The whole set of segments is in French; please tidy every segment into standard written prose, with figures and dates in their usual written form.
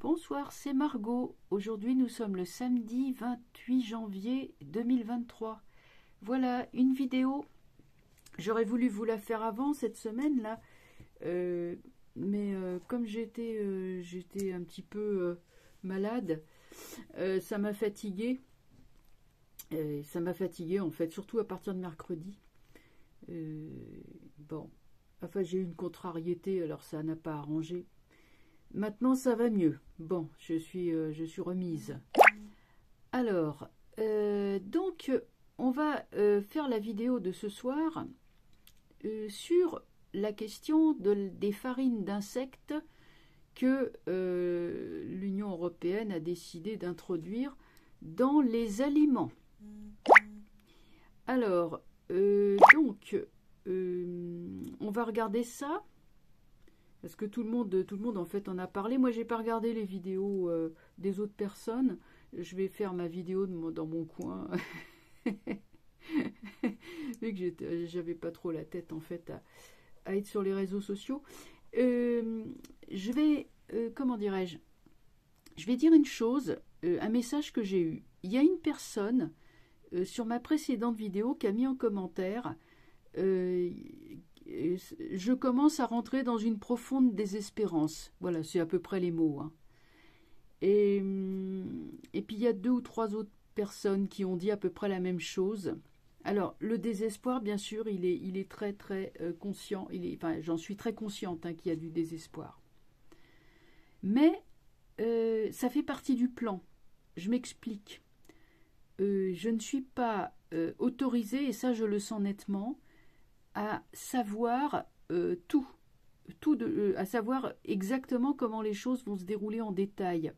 Bonsoir, c'est Margot. Aujourd'hui, nous sommes le samedi 28 janvier 2023. Voilà, une vidéo. J'aurais voulu vous la faire avant cette semaine-là. Mais comme j'étais un petit peu malade, ça m'a fatiguée. Ça m'a fatiguée, en fait, surtout à partir de mercredi. Bon, enfin, j'ai eu une contrariété, alors ça n'a pas arrangé. Maintenant, ça va mieux. Bon, je suis remise. Alors, donc, on va faire la vidéo de ce soir sur la question des farines d'insectes que l'Union européenne a décidé d'introduire dans les aliments. Alors, donc, on va regarder ça. Parce que tout le monde en fait en a parlé. Moi, j'ai pas regardé les vidéos des autres personnes. Je vais faire ma vidéo dans mon coin. Vu que j'avais pas trop la tête en fait à être sur les réseaux sociaux. Je vais, comment dirais-je? Je vais dire une chose, un message que j'ai eu. Il y a une personne sur ma précédente vidéo qui a mis en commentaire je commence à rentrer dans une profonde désespérance. Voilà, c'est à peu près les mots. Hein. Et puis il y a 2 ou 3 autres personnes qui ont dit à peu près la même chose. Alors, le désespoir, bien sûr, il est très très conscient. Enfin, j'en suis très consciente hein, qu'il y a du désespoir. Mais ça fait partie du plan. Je m'explique. Je ne suis pas autorisée, et ça je le sens nettement, à savoir à savoir exactement comment les choses vont se dérouler en détail.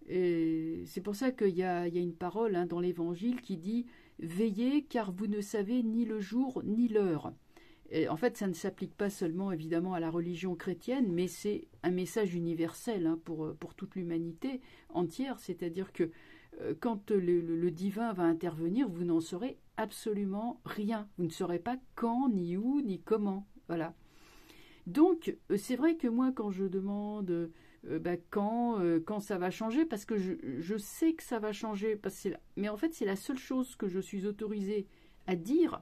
C'est pour ça qu'il y a une parole hein, dans l'Évangile qui dit « Veillez car vous ne savez ni le jour ni l'heure ». En fait, ça ne s'applique pas seulement évidemment à la religion chrétienne, mais c'est un message universel hein, pour toute l'humanité entière, c'est-à-dire que quand le divin va intervenir, vous n'en saurez absolument rien. Vous ne saurez pas quand, ni où, ni comment. Voilà. Donc, c'est vrai que moi, quand je demande quand ça va changer, parce que je sais que ça va changer, mais en fait, c'est la seule chose que je suis autorisée à dire,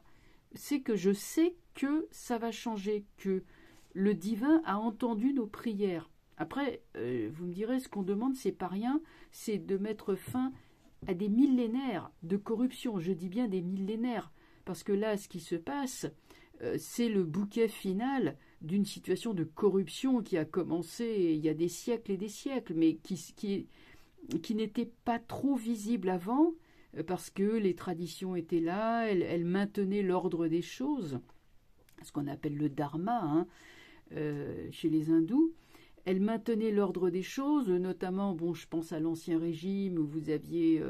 c'est que je sais que ça va changer, que le divin a entendu nos prières. Après, vous me direz, ce qu'on demande, c'est pas rien, c'est de mettre fin à des millénaires de corruption. Je dis bien des millénaires, parce que là, ce qui se passe, c'est le bouquet final d'une situation de corruption qui a commencé il y a des siècles et des siècles, mais qui n'était pas trop visible avant, parce que les traditions étaient là, elles maintenaient l'ordre des choses, ce qu'on appelle le dharma hein, chez les hindous. Elle maintenait l'ordre des choses, notamment, bon, je pense à l'Ancien Régime où vous aviez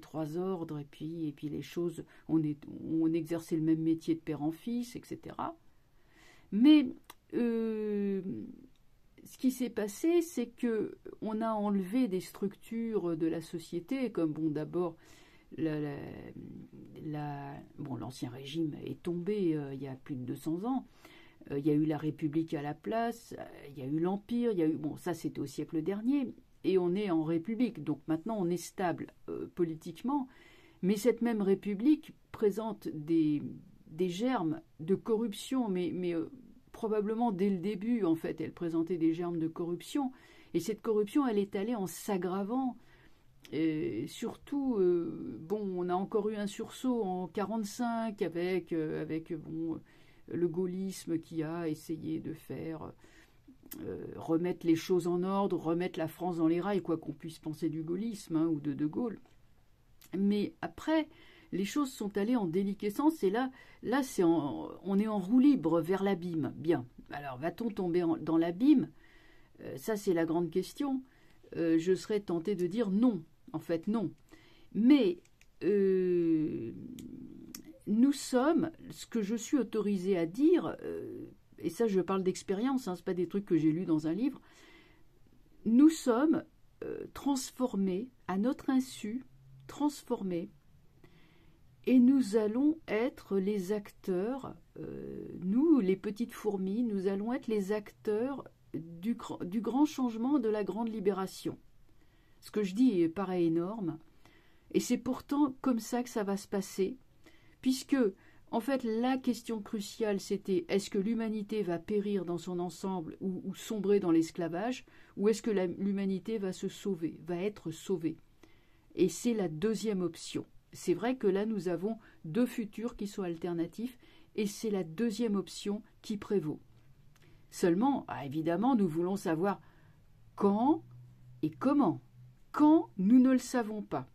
3 ordres et puis les choses, on exerçait le même métier de père en fils, etc. Mais ce qui s'est passé, c'est que on a enlevé des structures de la société, comme bon, d'abord l'Ancien Régime est tombé il y a plus de 200 ans. Il y a eu la République à la place, il y a eu l'Empire, bon, ça c'était au siècle dernier, et on est en République, donc maintenant on est stable politiquement, mais cette même République présente des germes de corruption, mais probablement dès le début, en fait, elle présentait des germes de corruption, et cette corruption, elle est allée en s'aggravant. Et surtout, bon, on a encore eu un sursaut en 1945 avec bon, le gaullisme qui a essayé de faire remettre les choses en ordre, remettre la France dans les rails, quoi qu'on puisse penser du gaullisme hein, ou de Gaulle. Mais après, les choses sont allées en déliquescence et là on est en roue libre vers l'abîme. Bien, alors va-t-on tomber dans l'abîme? Ça, c'est la grande question. Je serais tentée de dire non. En fait, non. Mais nous sommes, ce que je suis autorisée à dire, et ça je parle d'expérience, hein, ce n'est pas des trucs que j'ai lus dans un livre, nous sommes transformés, à notre insu, transformés, et nous allons être les acteurs, nous les petites fourmis, nous allons être les acteurs du grand changement, de la grande libération. Ce que je dis paraît énorme, et c'est pourtant comme ça que ça va se passer, puisque, en fait, la question cruciale, c'était est-ce que l'humanité va périr dans son ensemble ou sombrer dans l'esclavage, ou est-ce que l'humanité va se sauver, va être sauvée? Et c'est la deuxième option. C'est vrai que là, nous avons deux futurs qui sont alternatifs, et c'est la deuxième option qui prévaut. Seulement, évidemment, nous voulons savoir quand et comment. Quand, nous ne le savons pas.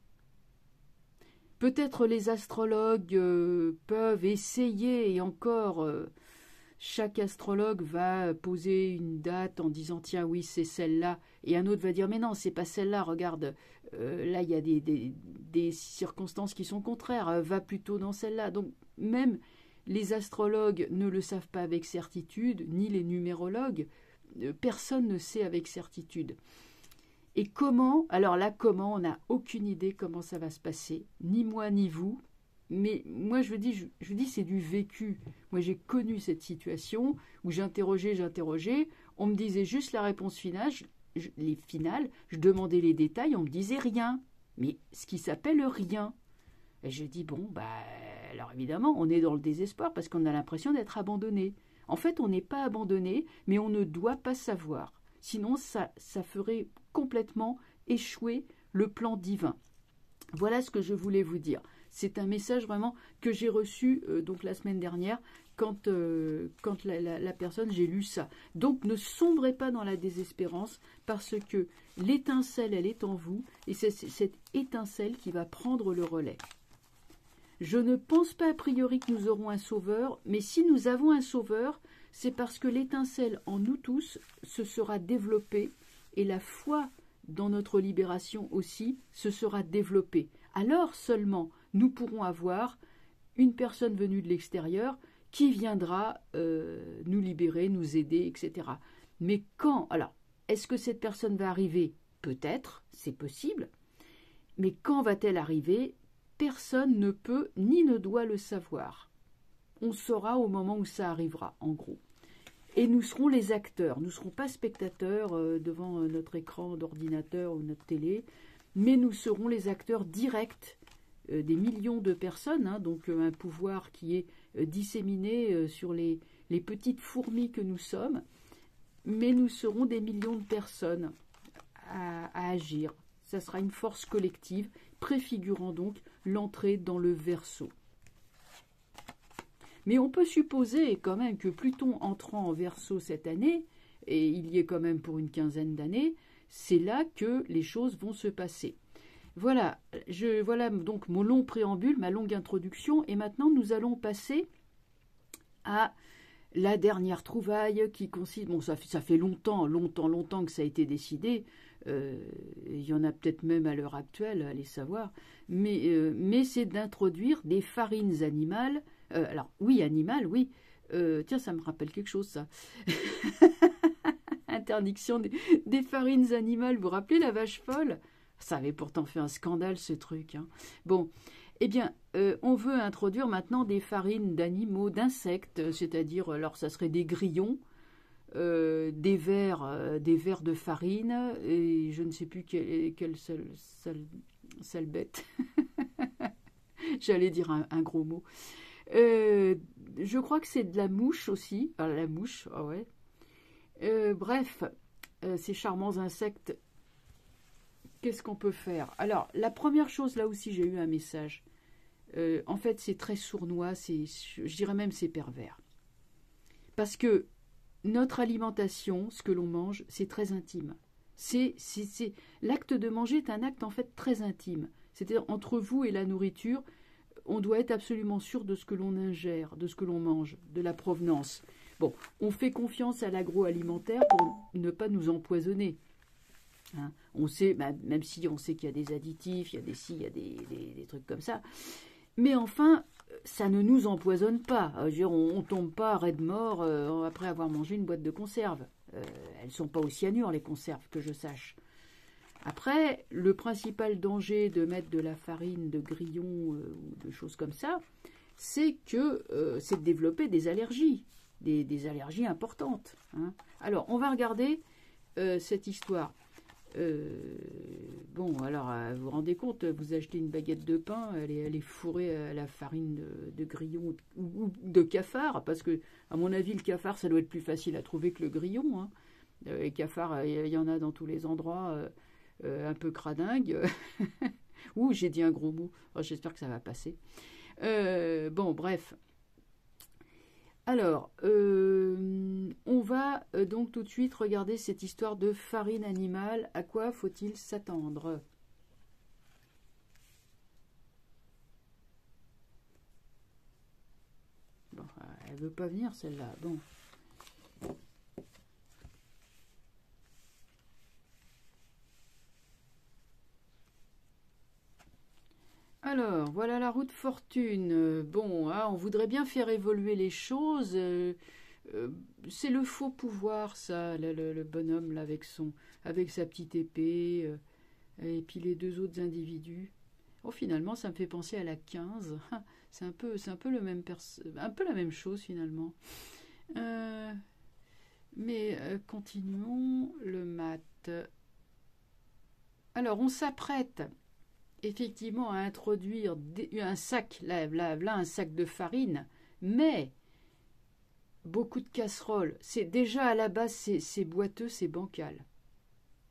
Peut-être les astrologues peuvent essayer, et encore, chaque astrologue va poser une date en disant « Tiens, oui, c'est celle-là », et un autre va dire « Mais non, c'est pas celle-là, regarde, là, il y a des circonstances qui sont contraires, va plutôt dans celle-là. » Donc, même les astrologues ne le savent pas avec certitude, ni les numérologues, personne ne sait avec certitude. Et comment? Alors là, comment? On n'a aucune idée comment ça va se passer, ni moi ni vous. Mais moi, je dis, c'est du vécu. Moi, j'ai connu cette situation où j'interrogeais. On me disait juste la réponse finale. Je demandais les détails, on me disait rien. Mais ce qui s'appelle rien. Et je dis, bon, alors évidemment, on est dans le désespoir parce qu'on a l'impression d'être abandonné. En fait, on n'est pas abandonné, mais on ne doit pas savoir. Sinon, ça ferait complètement échouer le plan divin. Voilà ce que je voulais vous dire. C'est un message vraiment que j'ai reçu donc la semaine dernière quand la personne, j'ai lu ça. Donc, ne sombrez pas dans la désespérance parce que l'étincelle, elle est en vous et c'est cette étincelle qui va prendre le relais. Je ne pense pas a priori que nous aurons un sauveur, mais si nous avons un sauveur, c'est parce que l'étincelle en nous tous se sera développée et la foi dans notre libération aussi se sera développée. Alors seulement nous pourrons avoir une personne venue de l'extérieur qui viendra nous libérer, nous aider, etc. Mais quand? Alors, est-ce que cette personne va arriver? Peut-être, c'est possible. Mais quand va-t-elle arriver? Personne ne peut ni ne doit le savoir. On saura au moment où ça arrivera, en gros. Et nous serons les acteurs. Nous ne serons pas spectateurs devant notre écran d'ordinateur ou notre télé, mais nous serons les acteurs directs des millions de personnes, donc un pouvoir qui est disséminé sur les petites fourmis que nous sommes, mais nous serons des millions de personnes à agir. Ça sera une force collective, préfigurant donc l'entrée dans le Verseau. Mais on peut supposer quand même que Pluton entrant en Verseau cette année, et il y est quand même pour une quinzaine d'années, c'est là que les choses vont se passer. Voilà donc mon long préambule, ma longue introduction, et maintenant nous allons passer à la dernière trouvaille qui consiste... Bon, ça fait longtemps que ça a été décidé, il y en a peut-être même à l'heure actuelle, allez savoir, mais c'est d'introduire des farines animales. Alors, oui, animales, oui. Tiens, ça me rappelle quelque chose, ça. Interdiction des farines animales. Vous vous rappelez la vache folle? Ça avait pourtant fait un scandale, ce truc. Bon, eh bien, on veut introduire maintenant des farines d'animaux, d'insectes, c'est-à-dire, alors ça serait des grillons, des vers de farine, et je ne sais plus quelle sale bête. J'allais dire un gros mot. Je crois que c'est de la mouche aussi. Ah, la mouche, ah ouais. Bref, ces charmants insectes, qu'est-ce qu'on peut faire? Alors, la première chose, là aussi, j'ai eu un message. En fait, c'est très sournois, je dirais même c'est pervers. Parce que notre alimentation, ce que l'on mange, c'est très intime. L'acte de manger est un acte en fait très intime. C'est-à-dire entre vous et la nourriture, on doit être absolument sûr de ce que l'on ingère, de ce que l'on mange, de la provenance. Bon, on fait confiance à l'agroalimentaire pour ne pas nous empoisonner. On sait, même si on sait qu'il y a des additifs, il y a des trucs comme ça. Mais enfin, ça ne nous empoisonne pas. On ne tombe pas raide mort après avoir mangé une boîte de conserve. Elles ne sont pas au cyanure, les conserves, que je sache. Après, le principal danger de mettre de la farine de grillon ou de choses comme ça, c'est de développer des allergies. des allergies importantes. Hein. Alors, on va regarder cette histoire. Bon, alors, vous vous rendez compte, vous achetez une baguette de pain, elle est fourrée à la farine de grillon ou de cafard, parce que, à mon avis, le cafard, ça doit être plus facile à trouver que le grillon. Hein. Les cafards, il y en a dans tous les endroits, un peu cradingues. Ouh, j'ai dit un gros mot. Oh, j'espère que ça va passer. Bon, bref. Alors, on va donc tout de suite regarder cette histoire de farine animale. À quoi faut-il s'attendre? Bon, elle veut pas venir celle-là. Bon. Alors, voilà la roue de fortune. Bon, hein, on voudrait bien faire évoluer les choses. C'est le faux pouvoir, ça, le bonhomme là, avec sa petite épée, et puis les deux autres individus. Oh, finalement, ça me fait penser à la 15. C'est un peu un peu la même chose, finalement. Mais continuons le maths. Alors, on s'apprête effectivement à introduire un sac, là, un sac de farine, mais beaucoup de casseroles. C'est déjà à la base, c'est boiteux, c'est bancal.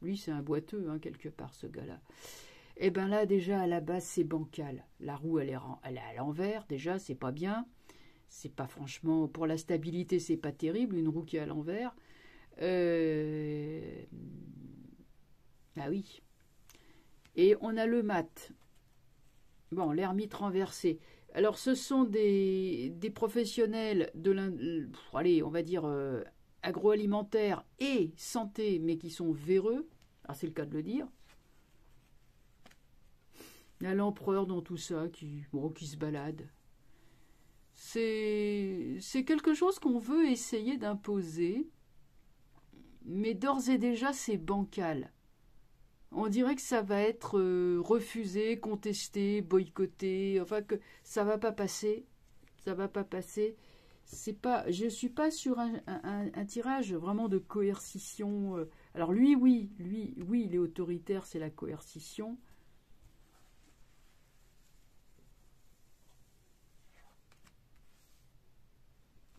Lui, c'est un boiteux, hein, quelque part, ce gars-là. Et bien là, déjà, à la base, c'est bancal. La roue, elle est à l'envers, déjà, c'est pas bien. C'est pas franchement, pour la stabilité, c'est pas terrible, une roue qui est à l'envers. Ah oui. Et on a le mat. Bon, l'ermite renversé. Alors, ce sont des professionnels allez, on va dire agroalimentaire et santé, mais qui sont véreux. Alors, c'est le cas de le dire. Il y a l'empereur dans tout ça qui se balade. C'est quelque chose qu'on veut essayer d'imposer, mais d'ores et déjà, c'est bancal. On dirait que ça va être refusé, contesté, boycotté, enfin que ça va pas passer. Ça va pas passer. Je suis pas sur un tirage vraiment de coercition. Alors lui, oui, il est autoritaire, c'est la coercition.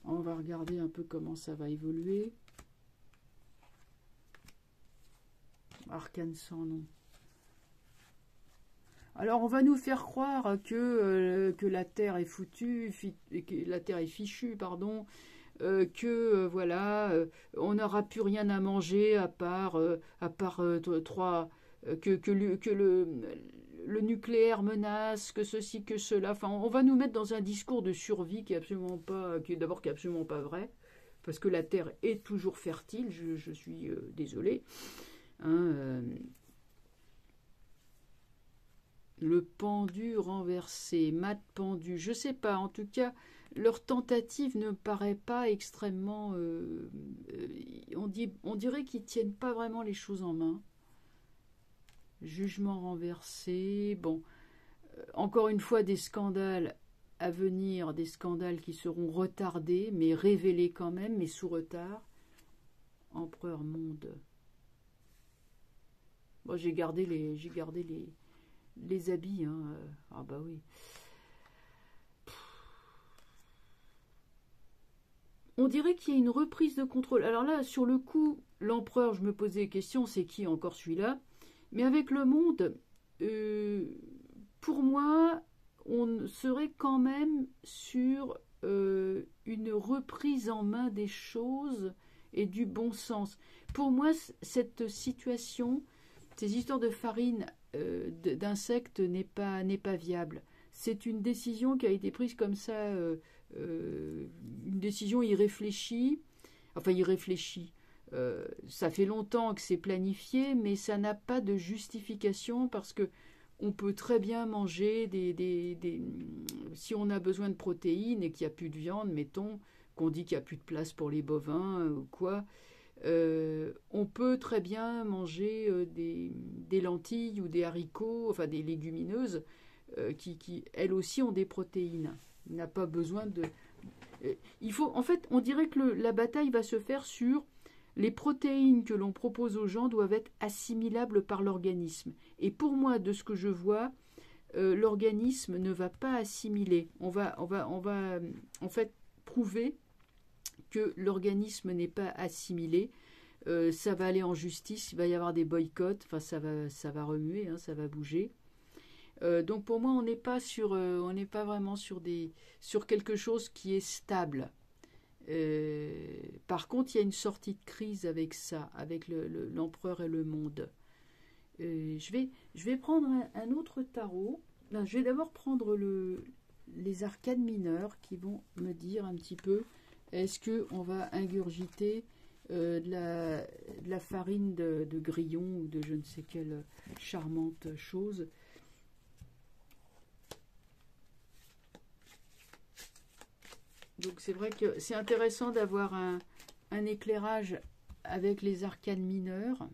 On va regarder un peu comment ça va évoluer. Arcane sans nom. Alors on va nous faire croire que la Terre est foutue, que la Terre est fichue, pardon, voilà, on n'aura plus rien à manger à part que le nucléaire menace, que ceci, que cela. Enfin, on va nous mettre dans un discours de survie qui est d'abord absolument pas vrai, parce que la Terre est toujours fertile. Je suis désolée. Hein, le pendu renversé, mat pendu, je sais pas, en tout cas, leur tentative ne paraît pas extrêmement... on dirait qu'ils tiennent pas vraiment les choses en main. Jugement renversé, bon, encore une fois des scandales à venir, des scandales qui seront retardés, mais révélés quand même, mais sous retard. Empereur monde. Bon, j'ai gardé les habits, hein. Ah bah oui. On dirait qu'il y a une reprise de contrôle. Alors là, sur le coup, l'empereur, je me posais des questions, c'est qui encore celui-là? Mais avec le monde, pour moi, on serait quand même sur une reprise en main des choses et du bon sens. Pour moi, cette situation, ces histoires de farine, d'insectes n'est pas viable. C'est une décision qui a été prise comme ça, une décision irréfléchie. Enfin, irréfléchie. Ça fait longtemps que c'est planifié, mais ça n'a pas de justification parce que on peut très bien manger si on a besoin de protéines et qu'il n'y a plus de viande, mettons, qu'on dit qu'il n'y a plus de place pour les bovins ou quoi. On peut très bien manger des lentilles ou des haricots, enfin des légumineuses, qui elles aussi ont des protéines. Il n'a pas besoin Il faut, en fait, on dirait que la bataille va se faire sur les protéines que l'on propose aux gens doivent être assimilables par l'organisme. Et pour moi, de ce que je vois, l'organisme ne va pas assimiler. On va en fait prouver que l'organisme n'est pas assimilé. Ça va aller en justice, il va y avoir des boycotts, enfin ça va remuer, hein, ça va bouger. Donc pour moi, on n'est pas vraiment sur quelque chose qui est stable. Par contre, il y a une sortie de crise avec ça, avec l'empereur et le monde. Je vais prendre un autre tarot. Non, je vais d'abord prendre les arcanes mineures qui vont me dire un petit peu est-ce qu'on va ingurgiter de la farine de grillon ou de je ne sais quelle charmante chose. Donc c'est vrai que c'est intéressant d'avoir un éclairage avec les arcanes mineures.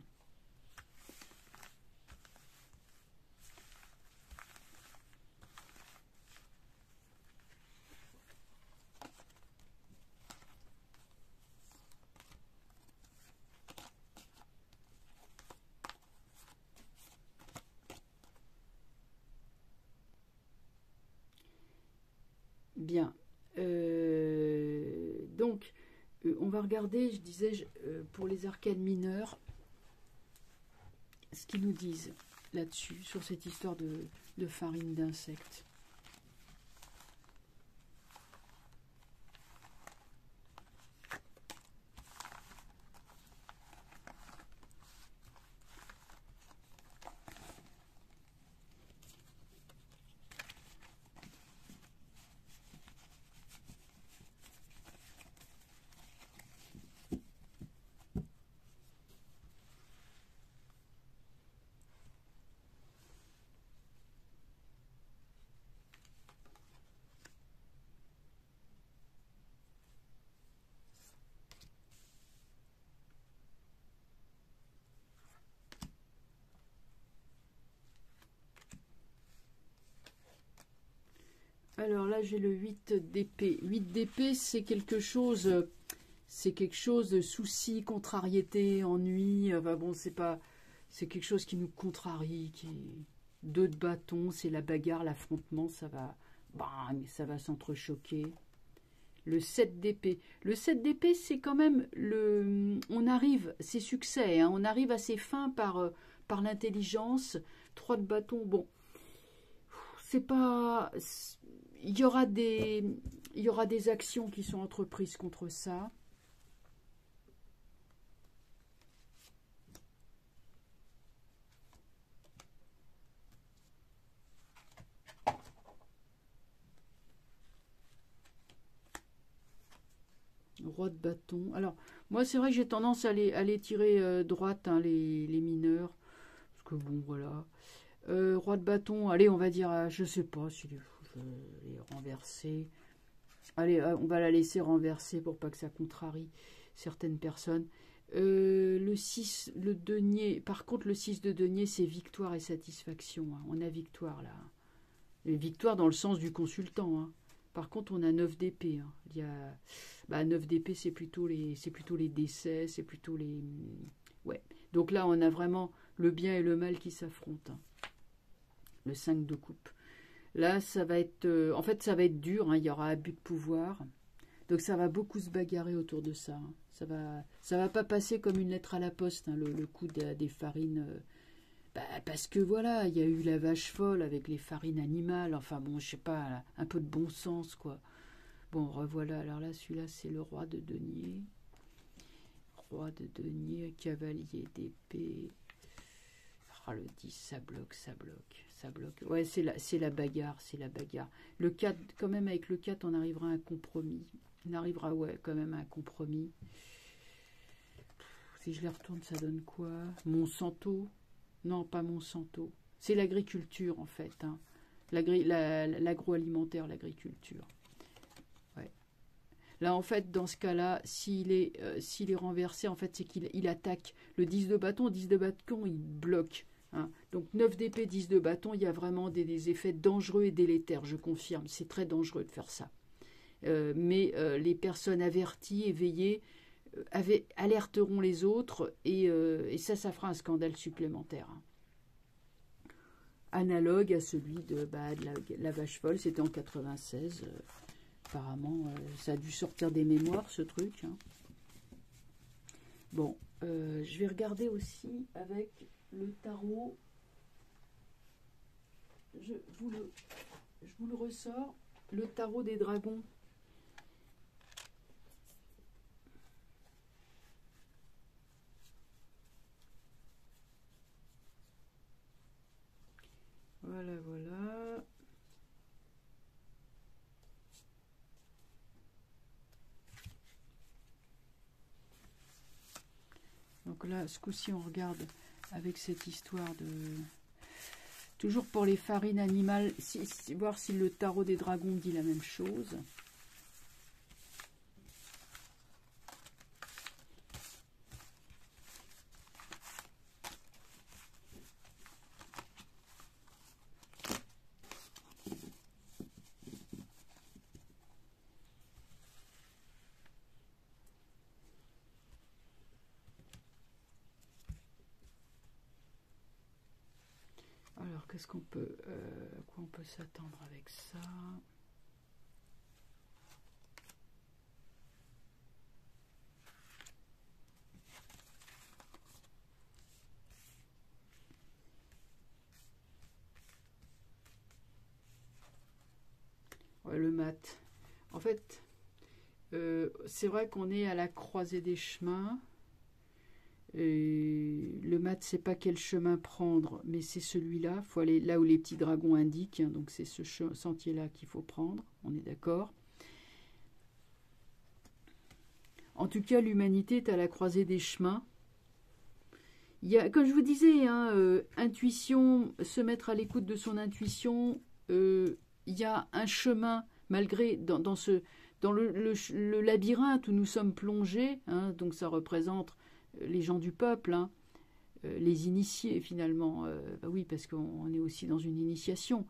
Bien. Donc, on va regarder, je disais, pour les arcanes mineures, ce qu'ils nous disent là-dessus, sur cette histoire de farine d'insectes. Alors là, j'ai le 8 d'épée. 8 d'épée, c'est quelque chose de souci, contrariété, ennui. Enfin bon, c'est quelque chose qui nous contrarie, qui 2 de bâton, c'est la bagarre, l'affrontement, ça va, bang, ça va s'entrechoquer. Le 7 d'épée. Le 7 d'épée, c'est quand même on arrive, c'est succès, hein, on arrive à ses fins par l'intelligence. 3 de bâton, bon, c'est pas... Il y aura des actions qui sont entreprises contre ça. Roi de bâton. Alors, moi, c'est vrai que j'ai tendance à les tirer droite, hein, les mineurs. Parce que bon, voilà. Roi de bâton, allez, on va dire, je sais pas si je vais les renverser. Allez, on va la laisser renverser pour pas que ça contrarie certaines personnes. Le 6, le denier. Par contre, le 6 de denier, c'est victoire et satisfaction. Hein. On a victoire là. Et victoire dans le sens du consultant. Hein. Par contre, on a 9 d'épée. Hein. Il y a 9 d'épée, c'est plutôt les décès, c'est plutôt les... Ouais. Donc là, on a vraiment le bien et le mal qui s'affrontent. Hein. Le 5 de coupe. Là, ça va être... en fait, ça va être dur. Hein. Il y aura abus de pouvoir. Donc ça va beaucoup se bagarrer autour de ça. Hein. Ça va pas passer comme une lettre à la poste, hein, le coup des farines. Parce que voilà, il y a eu la vache folle avec les farines animales. Enfin bon, je sais pas, un peu de bon sens, quoi. Bon, revoilà. Alors là, celui-là, c'est le roi de denier. Roi de denier, cavalier d'épée. Ah, le 10, ça bloque, ça bloque, ça bloque. Ouais, c'est la bagarre, c'est la bagarre. Le 4, quand même, avec le 4, on arrivera à un compromis. On arrivera, ouais, quand même à un compromis. Si je les retourne, ça donne quoi? Monsanto? Non, pas Monsanto. C'est l'agriculture, en fait. Hein. L'agroalimentaire, l'agriculture. Ouais. Là, en fait, dans ce cas-là, s'il est renversé, en fait, c'est qu'il attaque. Le 10 de bâton, il bloque. Hein. Donc 9 d'épée, 10 de bâton, il y a vraiment des effets dangereux et délétères, je confirme. C'est très dangereux de faire ça. mais les personnes averties, éveillées, alerteront les autres, et ça fera un scandale supplémentaire. Analogue à celui de la vache folle, c'était en 96. Apparemment, ça a dû sortir des mémoires, ce truc. Hein. Bon, je vais regarder aussi avec le tarot. Je vous le ressors, le tarot des dragons. Voilà, voilà. Donc là, ce coup-ci, on regarde avec cette histoire de... Toujours pour les farines animales, voir si le tarot des dragons dit la même chose. Alors, qu'est-ce qu'on peut, à quoi on peut s'attendre avec ça? Ouais, le mat. En fait, c'est vrai qu'on est à la croisée des chemins. Et le mat, c'est pas quel chemin prendre, mais c'est celui-là. Il faut aller là où les petits dragons indiquent. Hein, donc c'est ce sentier-là qu'il faut prendre. On est d'accord. En tout cas, l'humanité est à la croisée des chemins. Il y a, comme je vous disais, hein, intuition, se mettre à l'écoute de son intuition. Il y a un chemin, malgré dans le labyrinthe où nous sommes plongés. Hein, donc ça représente les gens du peuple, hein, les initiés finalement. Bah oui, parce qu'on est aussi dans une initiation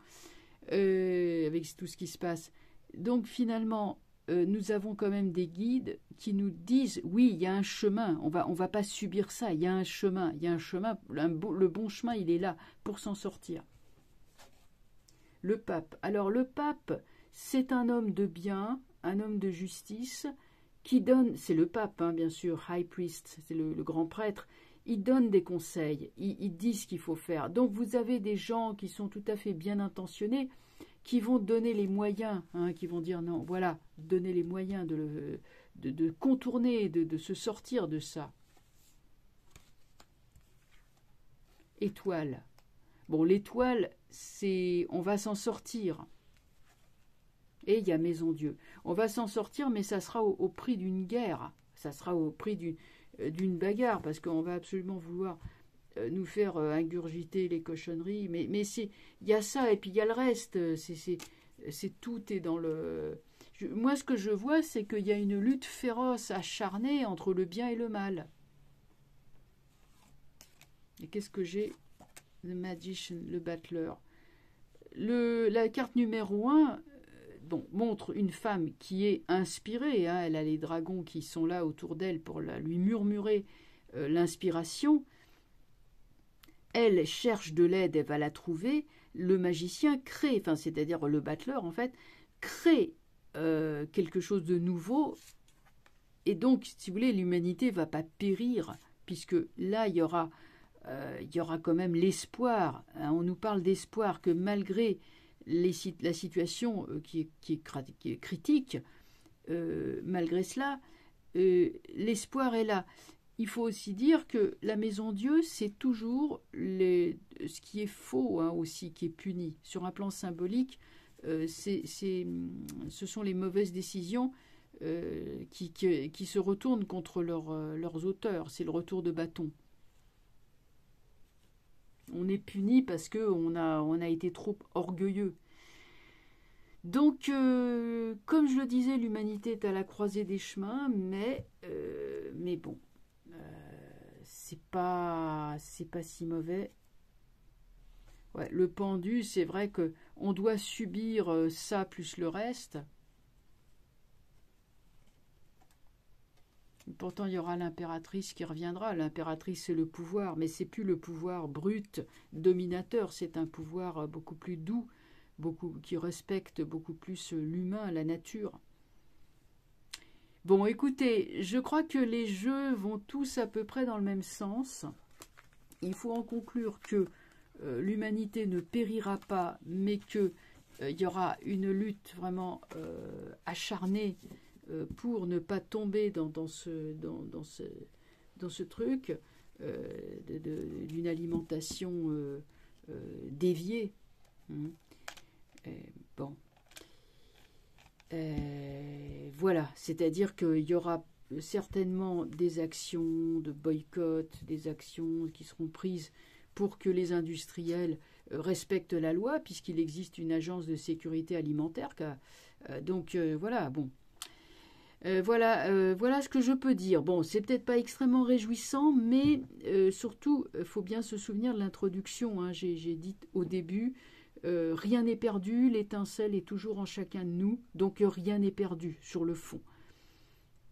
avec tout ce qui se passe. Donc finalement, nous avons quand même des guides qui nous disent oui, il y a un chemin, on va pas subir ça, il y a un chemin, le bon chemin, il est là pour s'en sortir. Le pape. Alors le pape, c'est un homme de bien, un homme de justice qui donne, c'est le pape, hein, bien sûr, high priest, c'est le grand prêtre, il donne des conseils, il dit ce qu'il faut faire. Donc vous avez des gens qui sont tout à fait bien intentionnés, qui vont donner les moyens, hein, qui vont dire non, voilà, donner les moyens de contourner, de se sortir de ça. Étoile. Bon, l'étoile, c'est on va s'en sortir. Et il y a Maison Dieu. On va s'en sortir, mais ça sera au prix d'une guerre. Ça sera au prix d'une bagarre, parce qu'on va absolument vouloir nous faire ingurgiter les cochonneries. Mais il y a ça, et puis il y a le reste. Tout est dans le... Moi, ce que je vois, c'est qu'il y a une lutte féroce, acharnée entre le bien et le mal. Et qu'est-ce que j'ai? The Magician, le battleur. La carte numéro 1... Bon, montre une femme qui est inspirée, hein, elle a les dragons qui sont là autour d'elle pour lui murmurer l'inspiration. Elle cherche de l'aide, elle va la trouver. Le magicien crée, enfin c'est-à-dire le battleur en fait, crée quelque chose de nouveau. Et donc, si vous voulez, l'humanité ne va pas périr, puisque là, il y aura quand même l'espoir. Hein, on nous parle d'espoir que malgré la situation qui est critique, malgré cela, l'espoir est là. Il faut aussi dire que la Maison Dieu, c'est toujours ce qui est faux, hein, aussi, qui est puni. Sur un plan symbolique, ce sont les mauvaises décisions qui se retournent contre leurs auteurs. C'est le retour de bâton. On est puni parce qu'on a été trop orgueilleux. Donc, comme je le disais, l'humanité est à la croisée des chemins, mais bon, c'est pas si mauvais. Ouais, le pendu, c'est vrai que on doit subir ça plus le reste. Pourtant, il y aura l'impératrice qui reviendra. L'impératrice, c'est le pouvoir, mais c'est plus le pouvoir brut, dominateur. C'est un pouvoir beaucoup plus doux, qui respecte beaucoup plus l'humain, la nature. Bon, écoutez, je crois que les jeux vont tous à peu près dans le même sens. Il faut en conclure que l'humanité ne périra pas, mais qu'il y aura une lutte vraiment acharnée pour ne pas tomber dans ce truc d'une alimentation déviée. Bon. Voilà, c'est-à-dire qu'il y aura certainement des actions de boycott, des actions qui seront prises pour que les industriels respectent la loi, puisqu'il existe une agence de sécurité alimentaire. Donc voilà, bon. Voilà ce que je peux dire. Bon, c'est peut-être pas extrêmement réjouissant, mais surtout, il faut bien se souvenir de l'introduction. Hein. J'ai dit au début, rien n'est perdu, l'étincelle est toujours en chacun de nous, donc rien n'est perdu sur le fond.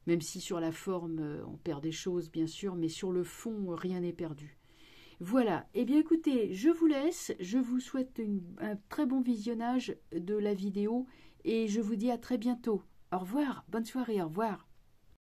Même si sur la forme, on perd des choses, bien sûr, mais sur le fond, rien n'est perdu. Voilà, eh bien écoutez, je vous laisse, je vous souhaite un très bon visionnage de la vidéo et je vous dis à très bientôt. Au revoir, bonne soirée, au revoir.